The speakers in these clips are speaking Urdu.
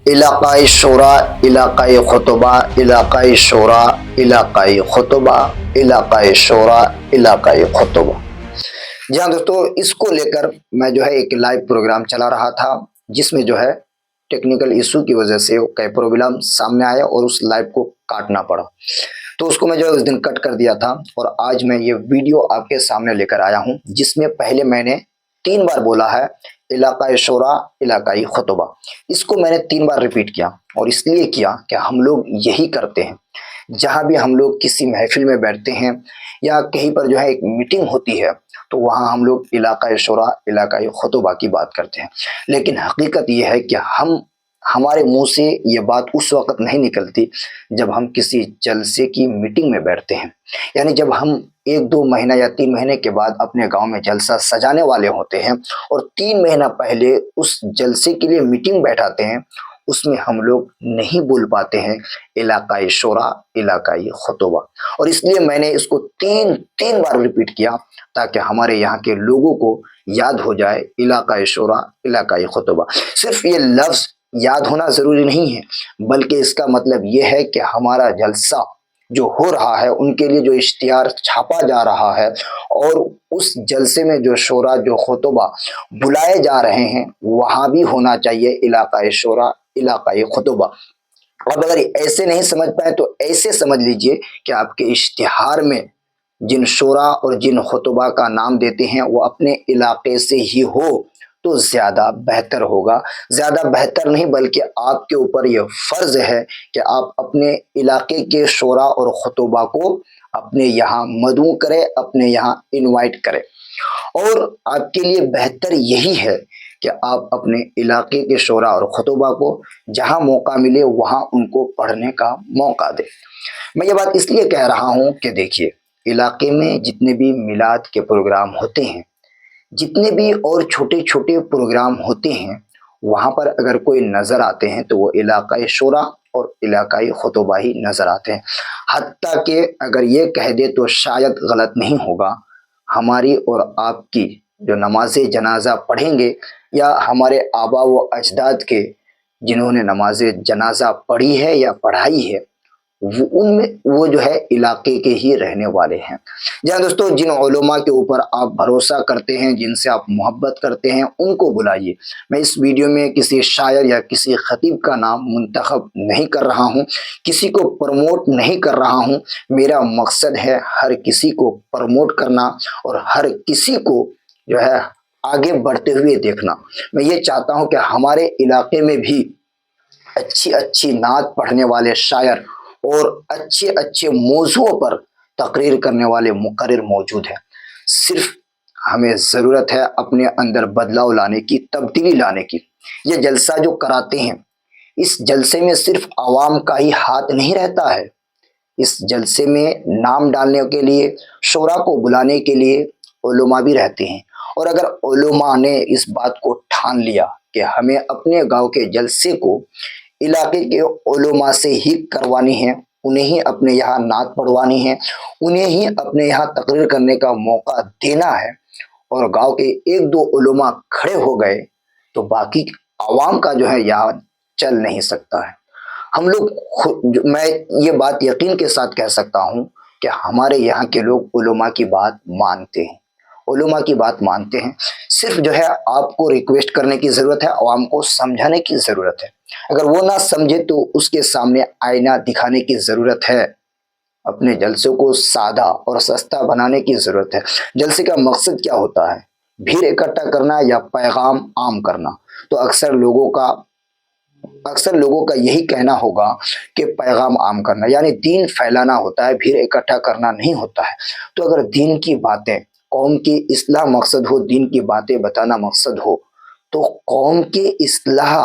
علاقائی شورا، علاقائی خطبہ، علاقائی شورا، علاقائی خطبہ، علاقائی شورا، علاقائی خطبہ۔ جی ہاں دوستو، اس کو لے کر میں ایک لائیو پروگرام چلا رہا تھا، جس میں ٹیکنیکل ایشو کی وجہ سے کئی پروبلم سامنے آیا اور اس لائیو کو کاٹنا پڑا، تو اس کو میں اس دن کٹ کر دیا تھا، اور آج میں یہ ویڈیو آپ کے سامنے لے کر آیا ہوں، جس میں پہلے میں نے 3 بار بولا ہے علاقائی شورا، علاقائی خطبہ۔ اس کو میں نے 3 بار ریپیٹ کیا، اور اس لیے کیا کہ ہم لوگ یہی کرتے ہیں جہاں بھی ہم لوگ کسی محفل میں بیٹھتے ہیں یا کہیں پر ایک میٹنگ ہوتی ہے، تو وہاں ہم لوگ علاقائی شورا، علاقائی خطبہ کی بات کرتے ہیں۔ لیکن حقیقت یہ ہے کہ ہمارے منہ سے یہ بات اس وقت نہیں نکلتی جب ہم کسی جلسے کی میٹنگ میں بیٹھتے ہیں، یعنی جب ہم 1-2 مہینہ یا 3 مہینے کے بعد اپنے گاؤں میں جلسہ سجانے والے ہوتے ہیں، اور 3 مہینہ پہلے اس جلسے کے لیے میٹنگ بیٹھاتے ہیں، اس میں ہم لوگ نہیں بول پاتے ہیں علاقائی شورا، علاقائی خطبہ۔ اور اس لیے میں نے اس کو تین بار ریپیٹ کیا، تاکہ ہمارے یہاں کے لوگوں کو یاد ہو جائے علاقائی شورا، علاقائی خطبہ۔ صرف یہ لفظ یاد ہونا ضروری نہیں ہے، بلکہ اس کا مطلب یہ ہے کہ ہمارا جلسہ جو ہو رہا ہے، ان کے لیے جو اشتہار چھاپا جا رہا ہے، اور اس جلسے میں جو شورا، جو خطبہ بلائے جا رہے ہیں، وہاں بھی ہونا چاہیے علاقائی شورا، علاقائی خطبہ۔ اب اگر ایسے نہیں سمجھ پائے تو ایسے سمجھ لیجئے کہ آپ کے اشتہار میں جن شورا اور جن خطبہ کا نام دیتے ہیں وہ اپنے علاقے سے ہی ہو تو زیادہ بہتر ہوگا۔ زیادہ بہتر نہیں، بلکہ آپ کے اوپر یہ فرض ہے کہ آپ اپنے علاقے کے شورا اور خطبہ کو اپنے یہاں مدعو کرے، اپنے یہاں انوائٹ کرے۔ اور آپ کے لیے بہتر یہی ہے کہ آپ اپنے علاقے کے شورا اور خطبہ کو جہاں موقع ملے وہاں ان کو پڑھنے کا موقع دیں۔ میں یہ بات اس لیے کہہ رہا ہوں کہ دیکھیے، علاقے میں جتنے بھی میلاد کے پروگرام ہوتے ہیں، جتنے بھی اور چھوٹے چھوٹے پروگرام ہوتے ہیں، وہاں پر اگر کوئی نظر آتے ہیں تو وہ علاقائی شورا اور علاقائی خطبہ ہی نظر آتے ہیں۔ حتیٰ کہ اگر یہ کہہ دے تو شاید غلط نہیں ہوگا، ہماری اور آپ کی جو نماز جنازہ پڑھیں گے، یا ہمارے آبا و اجداد کے جنہوں نے نماز جنازہ پڑھی ہے یا پڑھائی ہے، ان میں وہ علاقے کے ہی رہنے والے ہیں۔ جہاں دوستوں، جن علماء کے اوپر آپ بھروسہ کرتے ہیں، جن سے آپ محبت کرتے ہیں، ان کو بلائیے۔ میں اس ویڈیو میں کسی شاعر یا کسی خطیب کا نام منتخب نہیں کر رہا ہوں، کسی کو پروموٹ نہیں کر رہا ہوں۔ میرا مقصد ہے ہر کسی کو پروموٹ کرنا، اور ہر کسی کو آگے بڑھتے ہوئے دیکھنا۔ میں یہ چاہتا ہوں کہ ہمارے علاقے میں بھی اچھی اچھی نعت پڑھنے والے شاعر اور اچھے اچھے موضوعوں پر تقریر کرنے والے مقرر موجود ہیں۔ صرف ہمیں ضرورت ہے اپنے اندر بدلاؤ لانے کی، تبدیلی لانے کی۔ یہ جلسہ جو کراتے ہیں، اس جلسے میں صرف عوام کا ہی ہاتھ نہیں رہتا ہے۔ اس جلسے میں نام ڈالنے کے لیے، شورا کو بلانے کے لیے علماء بھی رہتے ہیں، اور اگر علماء نے اس بات کو ٹھان لیا کہ ہمیں اپنے گاؤں کے جلسے کو علاقے کے علماء سے ہی کروانی ہے، انہیں ہی اپنے یہاں نعت پڑھوانی ہے، انہیں ہی اپنے یہاں تقریر کرنے کا موقع دینا ہے، اور گاؤں کے 1-2 علماء کھڑے ہو گئے تو باقی عوام کا یہاں چل نہیں سکتا ہے۔ ہم لوگ میں یہ بات یقین کے ساتھ کہہ سکتا ہوں کہ ہمارے یہاں کے لوگ علماء کی بات مانتے ہیں، علماء کی بات مانتے ہیں۔ صرف آپ کو ریکویسٹ کرنے کی ضرورت ہے، عوام کو سمجھانے کی ضرورت ہے۔ اگر وہ نہ سمجھے تو اس کے سامنے آئینہ دکھانے کی ضرورت ہے، اپنے جلسوں کو سادہ اور سستا بنانے کی ضرورت ہے۔ جلسے کا مقصد کیا ہوتا ہے؟ بھیڑ اکٹھا کرنا یا پیغام عام کرنا؟ تو اکثر لوگوں کا یہی کہنا ہوگا کہ پیغام عام کرنا، یعنی دین پھیلانا ہوتا ہے، بھیڑ اکٹھا کرنا نہیں ہوتا ہے۔ تو اگر دین کی باتیں، قوم کی اصلاح مقصد ہو، دین کی باتیں بتانا مقصد ہو، تو قوم کی اصلاح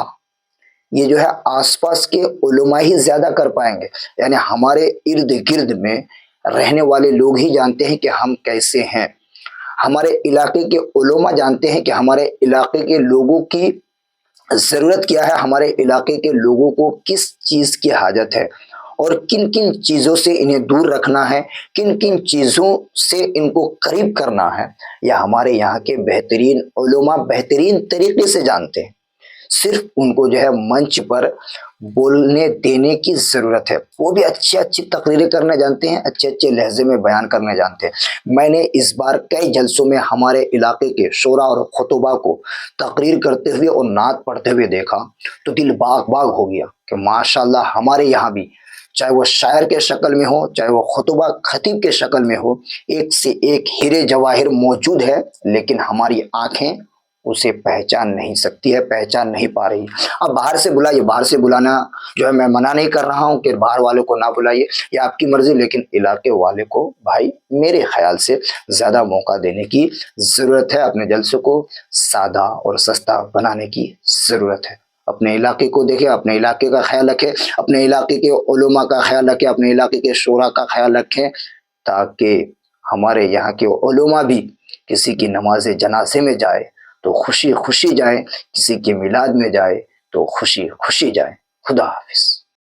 یہ آس پاس کے علماء ہی زیادہ کر پائیں گے۔ یعنی ہمارے ارد گرد میں رہنے والے لوگ ہی جانتے ہیں کہ ہم کیسے ہیں، ہمارے علاقے کے علماء جانتے ہیں کہ ہمارے علاقے کے لوگوں کی ضرورت کیا ہے، ہمارے علاقے کے لوگوں کو کس چیز کی حاجت ہے، اور کن کن چیزوں سے انہیں دور رکھنا ہے، کن کن چیزوں سے ان کو قریب کرنا ہے، یا ہمارے یہاں کے بہترین علماء بہترین طریقے سے جانتے ہیں۔ صرف ان کو جو ہے منچ پر بولنے دینے کی ضرورت ہے. وہ بھی اچھی اچھی تقریریں کرنے جانتے ہیں, اچھے اچھے لہجے میں بیان کرنے جانتے ہیں. میں نے اس بار کئی جلسوں میں ہمارے علاقے کے شعراء اور خطباء کو تقریر کرتے ہوئے اور نعت پڑھتے ہوئے دیکھا تو دل باغ باغ ہو گیا کہ ماشاءاللہ ہمارے یہاں بھی چاہے وہ شاعر کے شکل میں ہو, چاہے وہ خطبہ خطیب کے شکل میں ہو, ایک سے ایک ہیرے جواہر موجود ہے, لیکن ہماری آنکھیں اسے پہچان نہیں سکتی ہے, پہچان نہیں پا رہی. اب باہر سے بلائیے, باہر سے بلانا جو ہے میں منع نہیں کر رہا ہوں کہ باہر والوں کو نہ بلائیے, یہ آپ کی مرضی, لیکن علاقے والے کو بھائی میرے خیال سے زیادہ موقع دینے کی ضرورت ہے. اپنے جلسوں کو سادہ اور سستا بنانے کی ضرورت ہے. اپنے علاقے کو دیکھیں, اپنے علاقے کا خیال رکھیں, اپنے علاقے کے علماء کا خیال رکھیں, اپنے علاقے کے شعراء کا خیال رکھیں, تاکہ ہمارے یہاں کے علماء بھی کسی کی نماز جنازے میں جائے تو خوشی خوشی جائے, کسی کے میلاد میں جائے تو خوشی خوشی جائے. خدا حافظ.